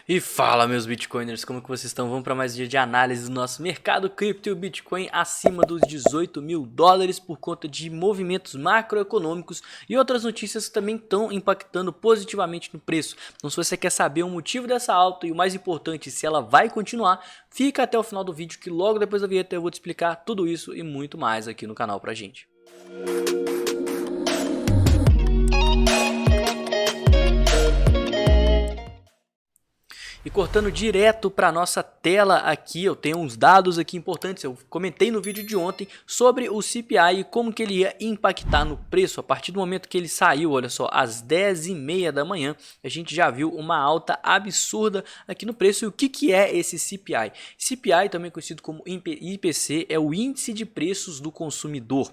E fala, meus bitcoiners, como que vocês estão? Vamos para mais um dia de análise do nosso mercado cripto e o Bitcoin acima dos 18 mil dólares por conta de movimentos macroeconômicos e outras notícias que também estão impactando positivamente no preço. Então, se você quer saber o motivo dessa alta e o mais importante, se ela vai continuar, fica até o final do vídeo que logo depois da vinheta eu vou te explicar tudo isso e muito mais aqui no canal pra gente. E cortando direto para nossa tela aqui, eu tenho uns dados aqui importantes. Eu comentei no vídeo de ontem sobre o CPI e como que ele ia impactar no preço. A partir do momento que ele saiu, olha só, às 10h30 da manhã, a gente já viu uma alta absurda aqui no preço. E o que é esse CPI? CPI, também conhecido como IPC, é o Índice de Preços do Consumidor.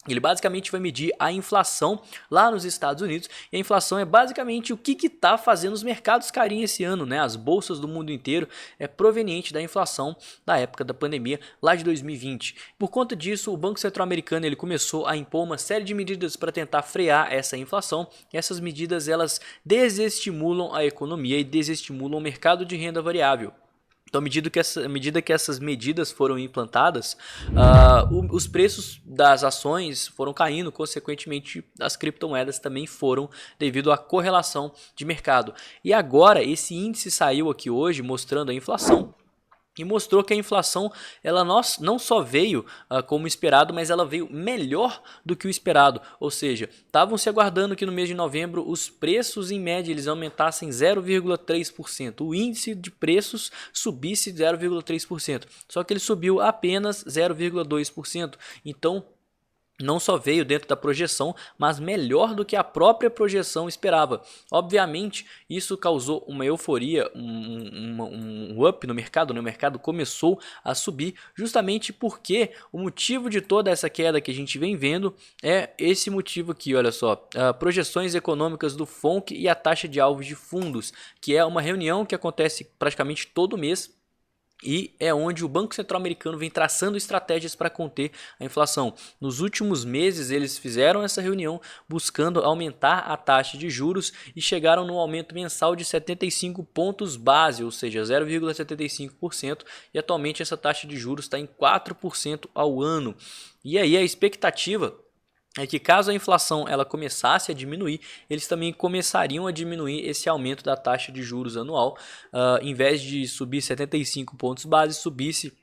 Ele basicamente vai medir a inflação lá nos Estados Unidos, e a inflação é basicamente o que está fazendo os mercados caírem esse ano, né? As bolsas do mundo inteiro é proveniente da inflação da época da pandemia lá de 2020. Por conta disso, o Banco Central Americano ele começou a impor uma série de medidas para tentar frear essa inflação. E essas medidas elas desestimulam a economia e desestimulam o mercado de renda variável. Então, à medida que essas medidas foram implantadas, os preços das ações foram caindo, consequentemente as criptomoedas também foram devido à correlação de mercado. E agora esse índice saiu aqui hoje mostrando a inflação. E mostrou que a inflação ela não só veio como esperado, mas ela veio melhor do que o esperado. Ou seja, estavam se aguardando que no mês de novembro os preços em média eles aumentassem 0,3%. O índice de preços subisse 0,3%. Só que ele subiu apenas 0,2%. Então, não só veio dentro da projeção, mas melhor do que a própria projeção esperava. Obviamente, isso causou uma euforia, um up no mercado, né? O mercado começou a subir justamente porque o motivo de toda essa queda que a gente vem vendo é esse motivo aqui, olha só, projeções econômicas do FONC e a taxa de alvos de fundos, que é uma reunião que acontece praticamente todo mês. E é onde o Banco Central Americano vem traçando estratégias para conter a inflação. Nos últimos meses eles fizeram essa reunião buscando aumentar a taxa de juros e chegaram no aumento mensal de 75 pontos base, ou seja, 0,75%, e atualmente essa taxa de juros está em 4% ao ano. E aí a expectativa é que caso a inflação ela começasse a diminuir, eles também começariam a diminuir esse aumento da taxa de juros anual, em vez de subir 75 pontos base, subisse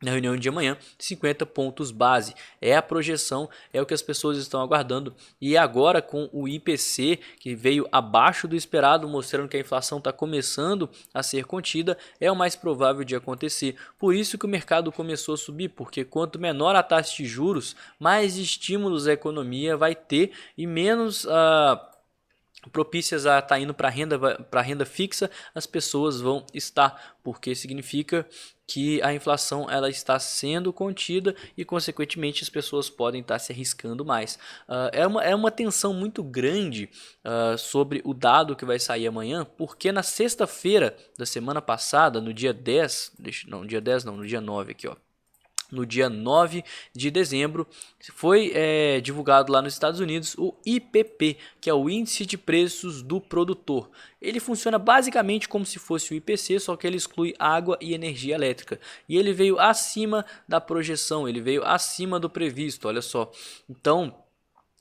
na reunião de amanhã 50 pontos base. É a projeção, é o que as pessoas estão aguardando. E agora com o IPC que veio abaixo do esperado, mostrando que a inflação está começando a ser contida, é o mais provável de acontecer. Por isso que o mercado começou a subir, porque quanto menor a taxa de juros, mais estímulos a economia vai ter e menos propícias a estar indo para renda fixa, as pessoas vão estar, porque significa que a inflação ela está sendo contida e consequentemente as pessoas podem estar se arriscando mais. É uma tensão muito grande sobre o dado que vai sair amanhã, porque na sexta-feira da semana passada, no dia 10, no dia 9 aqui, ó. No dia 9 de dezembro, foi divulgado lá nos Estados Unidos o IPP, que é o Índice de Preços do Produtor. Ele funciona basicamente como se fosse o IPC, só que ele exclui água e energia elétrica. E ele veio acima da projeção, ele veio acima do previsto, olha só. Então,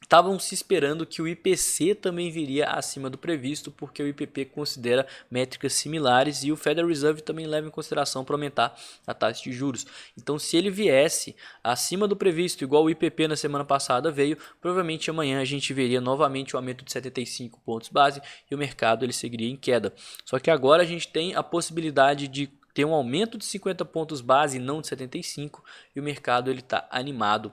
estavam se esperando que o IPC também viria acima do previsto, porque o IPP considera métricas similares e o Federal Reserve também leva em consideração para aumentar a taxa de juros. Então, se ele viesse acima do previsto, igual o IPP na semana passada veio, provavelmente amanhã a gente veria novamente o aumento de 75 pontos base e o mercado ele seguiria em queda. Só que agora a gente tem a possibilidade de ter um aumento de 50 pontos base e não de 75, e o mercado ele está animado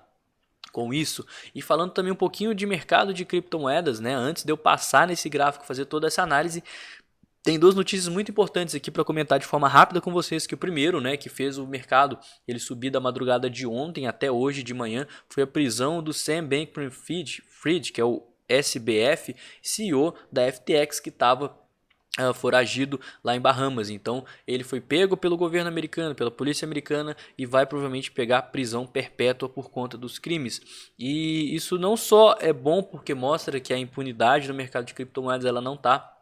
com isso. E falando também um pouquinho de mercado de criptomoedas, né? Antes de eu passar nesse gráfico, fazer toda essa análise, tem duas notícias muito importantes aqui para comentar de forma rápida com vocês. Que o primeiro, né, que fez o mercado ele subir da madrugada de ontem até hoje de manhã, foi a prisão do Sam Bankman-Fried, que é o SBF, CEO da FTX, que estava foragido lá em Bahamas. Então ele foi pego pelo governo americano, pela polícia americana, e vai provavelmente pegar prisão perpétua por conta dos crimes. E isso não só é bom porque mostra que a impunidade no mercado de criptomoedas ela não está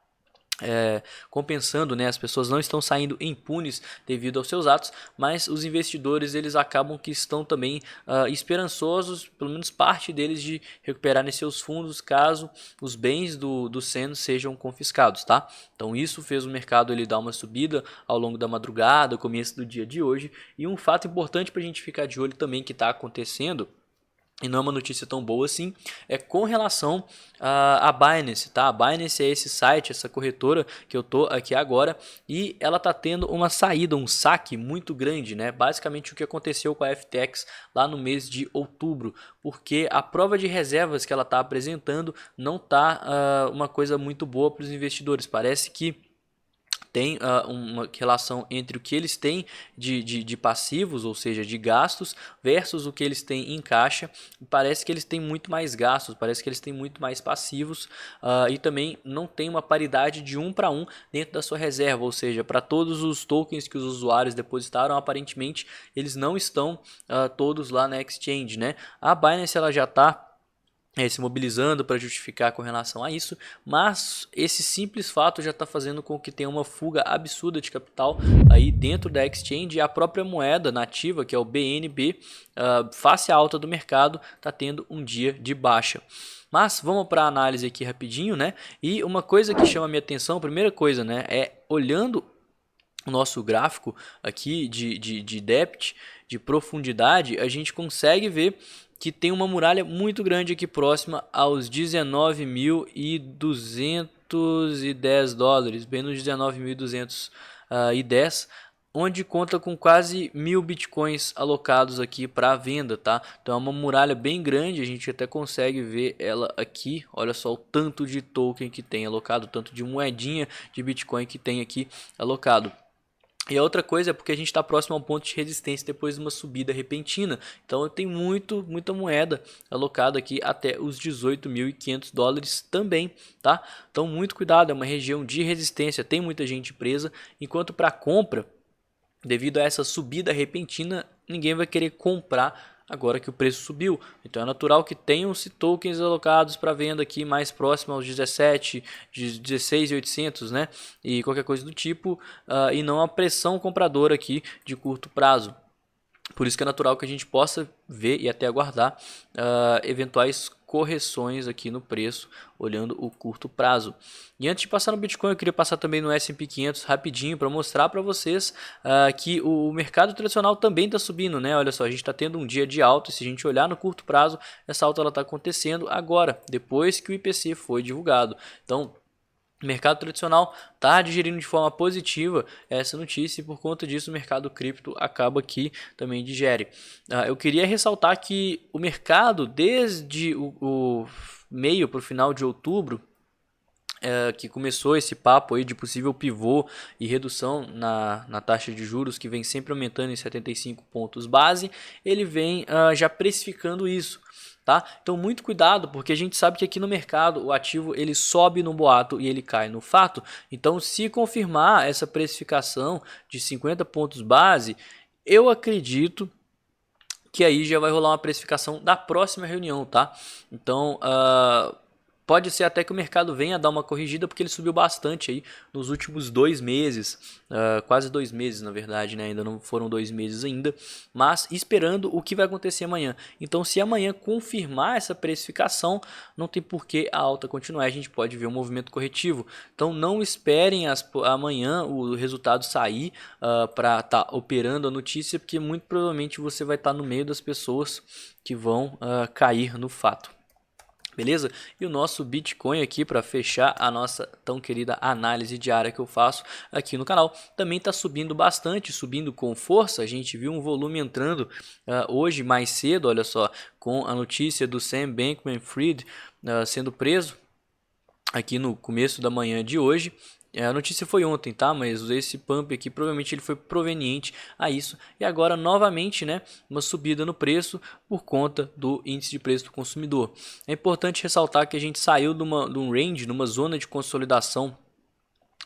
compensando, né? As pessoas não estão saindo impunes devido aos seus atos, mas os investidores eles acabam que estão também esperançosos, pelo menos parte deles, de recuperarem seus fundos caso os bens do SEN sejam confiscados, tá? Então isso fez o mercado ele dar uma subida ao longo da madrugada, começo do dia de hoje, e um fato importante para a gente ficar de olho também que está acontecendo, e não é uma notícia tão boa assim, é com relação à Binance, tá? A Binance é esse site, essa corretora que eu tô aqui agora, e ela tá tendo uma saída, um saque muito grande, né? Basicamente o que aconteceu com a FTX lá no mês de outubro, porque a prova de reservas que ela tá apresentando não tá uma coisa muito boa para os investidores. Parece que tem uma relação entre o que eles têm de passivos, ou seja, de gastos, versus o que eles têm em caixa. Parece que eles têm muito mais gastos, parece que eles têm muito mais passivos, e também não tem uma paridade de 1 para 1 dentro da sua reserva, ou seja, para todos os tokens que os usuários depositaram, aparentemente eles não estão todos lá na exchange, né? A Binance ela já está se mobilizando para justificar com relação a isso, mas esse simples fato já está fazendo com que tenha uma fuga absurda de capital aí dentro da exchange, e a própria moeda nativa, que é o BNB, face à alta do mercado, está tendo um dia de baixa. Mas vamos para a análise aqui rapidinho, né? E uma coisa que chama a minha atenção, a primeira coisa, né, é olhando o nosso gráfico aqui de depth, de profundidade, a gente consegue ver que tem uma muralha muito grande aqui próxima aos 19.210 dólares, bem nos 19.210, onde conta com quase 1.000 bitcoins alocados aqui para venda, tá? Então é uma muralha bem grande, a gente até consegue ver ela aqui. Olha só o tanto de token que tem alocado, o tanto de moedinha de bitcoin que tem aqui alocado. E a outra coisa é porque a gente está próximo a um ponto de resistência depois de uma subida repentina. Então tem muita moeda alocada aqui até os 18.500 dólares também, tá? Então muito cuidado, é uma região de resistência, tem muita gente presa, enquanto para compra, devido a essa subida repentina, ninguém vai querer comprar agora que o preço subiu. Então é natural que tenham-se tokens alocados para venda aqui mais próximo aos 17, 16.800, né? E qualquer coisa do tipo, e não a pressão compradora aqui de curto prazo. Por isso que é natural que a gente possa ver e até aguardar eventuais correções aqui no preço, olhando o curto prazo. E antes de passar no Bitcoin, eu queria passar também no S&P 500 rapidinho para mostrar para vocês que o mercado tradicional também está subindo, né? Olha só, a gente está tendo um dia de alta, e se a gente olhar no curto prazo, essa alta está acontecendo agora, depois que o IPC foi divulgado. Então, o mercado tradicional está digerindo de forma positiva essa notícia, e por conta disso o mercado cripto acaba que também digere. Eu queria ressaltar que o mercado, desde o meio para o final de outubro, que começou esse papo aí de possível pivô e redução na taxa de juros, que vem sempre aumentando em 75 pontos base, ele vem já precificando isso. Tá? Então muito cuidado, porque a gente sabe que aqui no mercado o ativo ele sobe no boato e ele cai no fato. Então se confirmar essa precificação de 50 pontos base, eu acredito que aí já vai rolar uma precificação da próxima reunião, tá? Então pode ser até que o mercado venha a dar uma corrigida, porque ele subiu bastante aí nos últimos 2 meses, quase 2 meses na verdade, né? Ainda não foram 2 meses ainda, mas esperando o que vai acontecer amanhã. Então se amanhã confirmar essa precificação, não tem por que a alta continuar, a gente pode ver um movimento corretivo. Então não esperem amanhã o resultado sair para estar operando a notícia, porque muito provavelmente você vai estar no meio das pessoas que vão cair no fato. Beleza? E o nosso Bitcoin aqui, para fechar a nossa tão querida análise diária que eu faço aqui no canal, também está subindo bastante, subindo com força. A gente viu um volume entrando hoje mais cedo, olha só, com a notícia do Sam Bankman-Fried sendo preso aqui no começo da manhã de hoje. A notícia foi ontem, tá? Mas esse pump aqui provavelmente ele foi proveniente a isso. E agora novamente, né, uma subida no preço por conta do índice de preço do consumidor. É importante ressaltar que a gente saiu de um range, numa zona de consolidação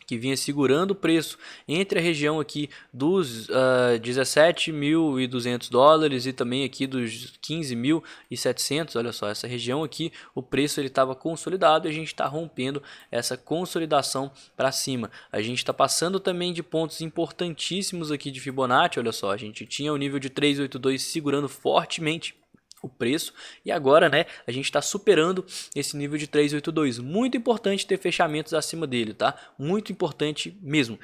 que vinha segurando o preço entre a região aqui dos 17.200 dólares e também aqui dos 15.700. Olha só, essa região aqui, o preço ele estava consolidado e a gente está rompendo essa consolidação para cima. A gente está passando também de pontos importantíssimos aqui de Fibonacci. Olha só, a gente tinha o nível de 382 segurando fortemente o preço e agora, né, a gente está superando esse nível de 382. Muito importante ter fechamentos acima dele, tá? Muito importante mesmo.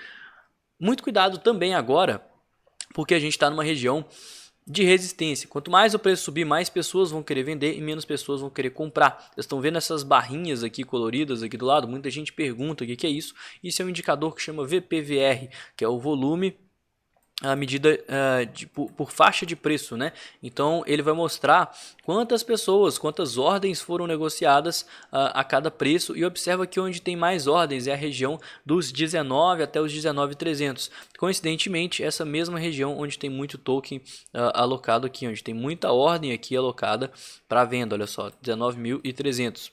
Muito cuidado também agora, porque a gente está numa região de resistência. Quanto mais o preço subir, mais pessoas vão querer vender e menos pessoas vão querer comprar. Vocês estão vendo essas barrinhas aqui coloridas aqui do lado? Muita gente pergunta o que é isso. Isso é um indicador que chama VPVR, que é o volume a medida por faixa de preço, né? Então ele vai mostrar quantas pessoas, quantas ordens foram negociadas a cada preço, e observa que onde tem mais ordens é a região dos 19 até os 19.300. Coincidentemente, essa mesma região onde tem muito token alocado aqui, onde tem muita ordem aqui alocada para venda, olha só, 19.300.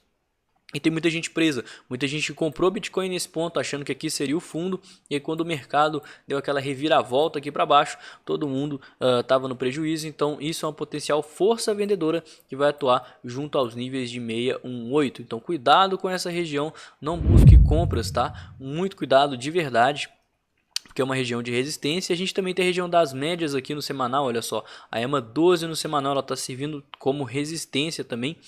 E tem muita gente presa, muita gente que comprou Bitcoin nesse ponto achando que aqui seria o fundo, e aí quando o mercado deu aquela reviravolta aqui para baixo, todo mundo estava no prejuízo. Então isso é uma potencial força vendedora que vai atuar junto aos níveis de 618. Então cuidado com essa região, não busque compras, tá? Muito cuidado de verdade, que é uma região de resistência. A gente também tem a região das médias aqui no semanal, olha só, a EMA 12 no semanal, ela está servindo como resistência também,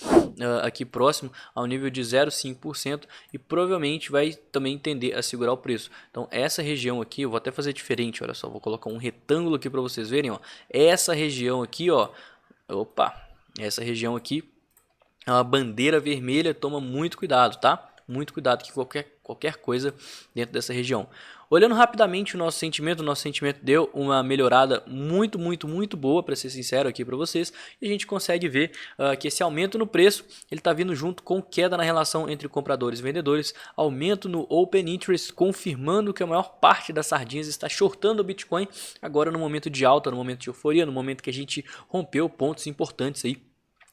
aqui próximo ao nível de 0,5%, e provavelmente vai também tender a segurar o preço. Então essa região aqui, eu vou até fazer diferente, olha só, vou colocar um retângulo aqui para vocês verem, ó, essa região aqui, ó, opa, essa região aqui é uma bandeira vermelha, toma muito cuidado, tá? Muito cuidado que qualquer coisa dentro dessa região. Olhando rapidamente o nosso sentimento deu uma melhorada muito boa, para ser sincero aqui para vocês, e a gente consegue ver que esse aumento no preço, ele está vindo junto com queda na relação entre compradores e vendedores, aumento no Open Interest, confirmando que a maior parte das sardinhas está shortando o Bitcoin, agora no momento de alta, no momento de euforia, no momento que a gente rompeu pontos importantes aí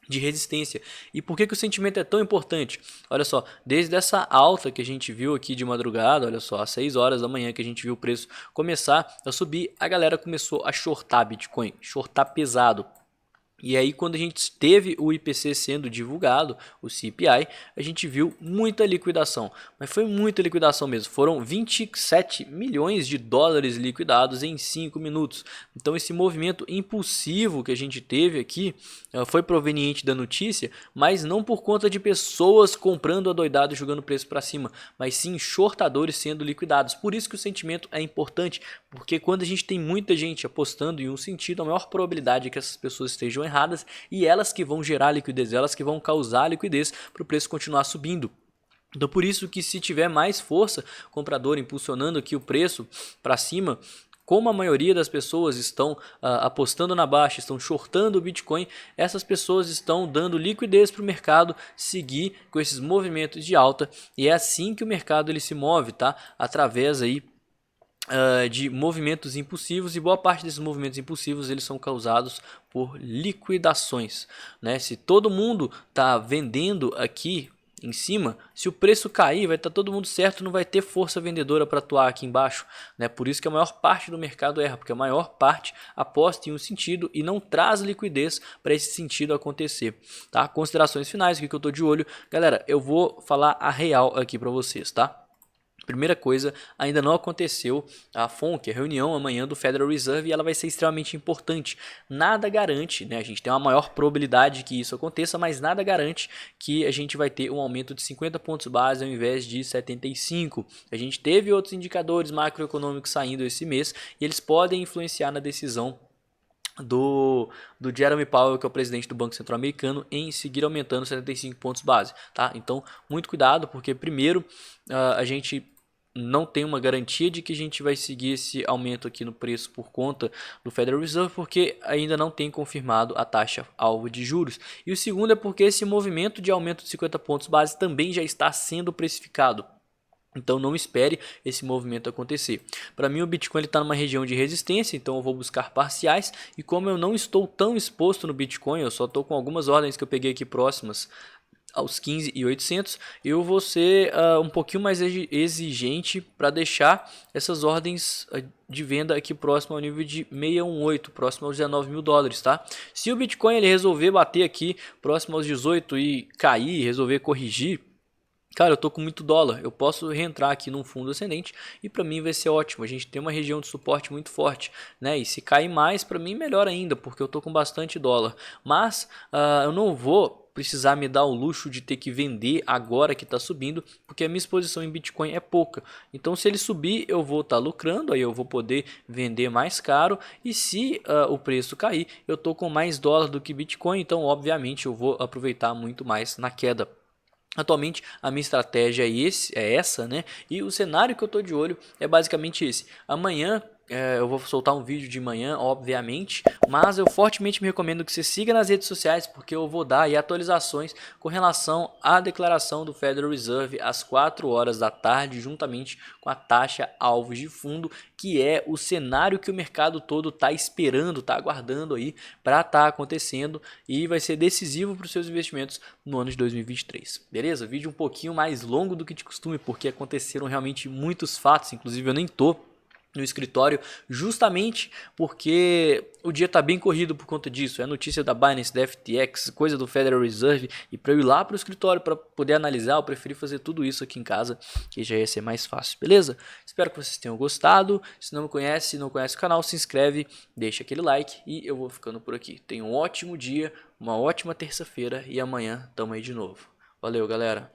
de resistência. E por que o sentimento é tão importante? Olha só, desde essa alta que a gente viu aqui de madrugada, olha só, às 6 horas da manhã que a gente viu o preço começar a subir, a galera começou a shortar Bitcoin, shortar pesado. E aí quando a gente teve o IPC sendo divulgado, o CPI, a gente viu muita liquidação, mas foi muita liquidação mesmo, foram 27 milhões de dólares liquidados em 5 minutos. Então esse movimento impulsivo que a gente teve aqui foi proveniente da notícia, mas não por conta de pessoas comprando adoidado e jogando preço para cima, mas sim shortadores sendo liquidados. Por isso que o sentimento é importante, porque quando a gente tem muita gente apostando em um sentido, a maior probabilidade é que essas pessoas estejam erradas, e elas que vão gerar liquidez, elas que vão causar liquidez para o preço continuar subindo. Então por isso que se tiver mais força compradora impulsionando aqui o preço para cima, como a maioria das pessoas estão apostando na baixa, estão shortando o Bitcoin, essas pessoas estão dando liquidez para o mercado seguir com esses movimentos de alta, e é assim que o mercado ele se move, tá? Através aí de movimentos impulsivos, e boa parte desses movimentos impulsivos eles são causados por liquidações, né? Se todo mundo está vendendo aqui em cima, se o preço cair, vai estar todo mundo certo, não vai ter força vendedora para atuar aqui embaixo, né? Por isso que a maior parte do mercado erra, porque a maior parte aposta em um sentido e não traz liquidez para esse sentido acontecer, tá? Considerações finais, o que eu estou de olho, galera, eu vou falar a real aqui para vocês, tá? Primeira coisa, ainda não aconteceu a FONC, a reunião amanhã do Federal Reserve, e ela vai ser extremamente importante. Nada garante, né? A gente tem uma maior probabilidade que isso aconteça, mas nada garante que a gente vai ter um aumento de 50 pontos base ao invés de 75. A gente teve outros indicadores macroeconômicos saindo esse mês e eles podem influenciar na decisão do Jerome Powell, que é o presidente do Banco Central Americano, em seguir aumentando 75 pontos base, tá? Então, muito cuidado, porque primeiro a gente não tem uma garantia de que a gente vai seguir esse aumento aqui no preço por conta do Federal Reserve, porque ainda não tem confirmado a taxa alvo de juros. E o segundo é porque esse movimento de aumento de 50 pontos base também já está sendo precificado. Então não espere esse movimento acontecer. Para mim o Bitcoin está numa região de resistência, então eu vou buscar parciais. E como eu não estou tão exposto no Bitcoin, eu só estou com algumas ordens que eu peguei aqui próximas aos 15.800, eu vou ser um pouquinho mais exigente para deixar essas ordens de venda aqui próximo ao nível de 618, próximo aos 19 mil dólares, tá? Se o Bitcoin ele resolver bater aqui próximo aos 18 e cair, resolver corrigir, cara, eu tô com muito dólar, eu posso reentrar aqui num fundo ascendente e para mim vai ser ótimo. A gente tem uma região de suporte muito forte, né? E se cair mais, para mim melhor ainda, porque eu tô com bastante dólar. Mas eu não vou precisar me dar o luxo de ter que vender agora que está subindo, porque a minha exposição em Bitcoin é pouca. Então se ele subir, eu vou estar lucrando, aí eu vou poder vender mais caro, e se o preço cair, eu tô com mais dólar do que Bitcoin, então obviamente eu vou aproveitar muito mais na queda. Atualmente a minha estratégia é essa, né? E o cenário que eu tô de olho é basicamente esse. Amanhã eu vou soltar um vídeo de manhã, obviamente, mas eu fortemente me recomendo que você siga nas redes sociais, porque eu vou dar aí atualizações com relação à declaração do Federal Reserve às 4 horas da tarde, juntamente com a taxa alvo de fundo, que é o cenário que o mercado todo está esperando, está aguardando aí para estar acontecendo, e vai ser decisivo para os seus investimentos no ano de 2023. Beleza? Vídeo um pouquinho mais longo do que de costume, porque aconteceram realmente muitos fatos, inclusive eu nem tô no escritório, justamente porque o dia tá bem corrido por conta disso. É notícia da Binance, da FTX, coisa do Federal Reserve, e para eu ir lá para o escritório para poder analisar, eu preferi fazer tudo isso aqui em casa, que já ia ser mais fácil, beleza? Espero que vocês tenham gostado. Se não me conhece, não conhece o canal, se inscreve, deixa aquele like e eu vou ficando por aqui. Tenha um ótimo dia, uma ótima terça-feira e amanhã tamo aí de novo. Valeu, galera!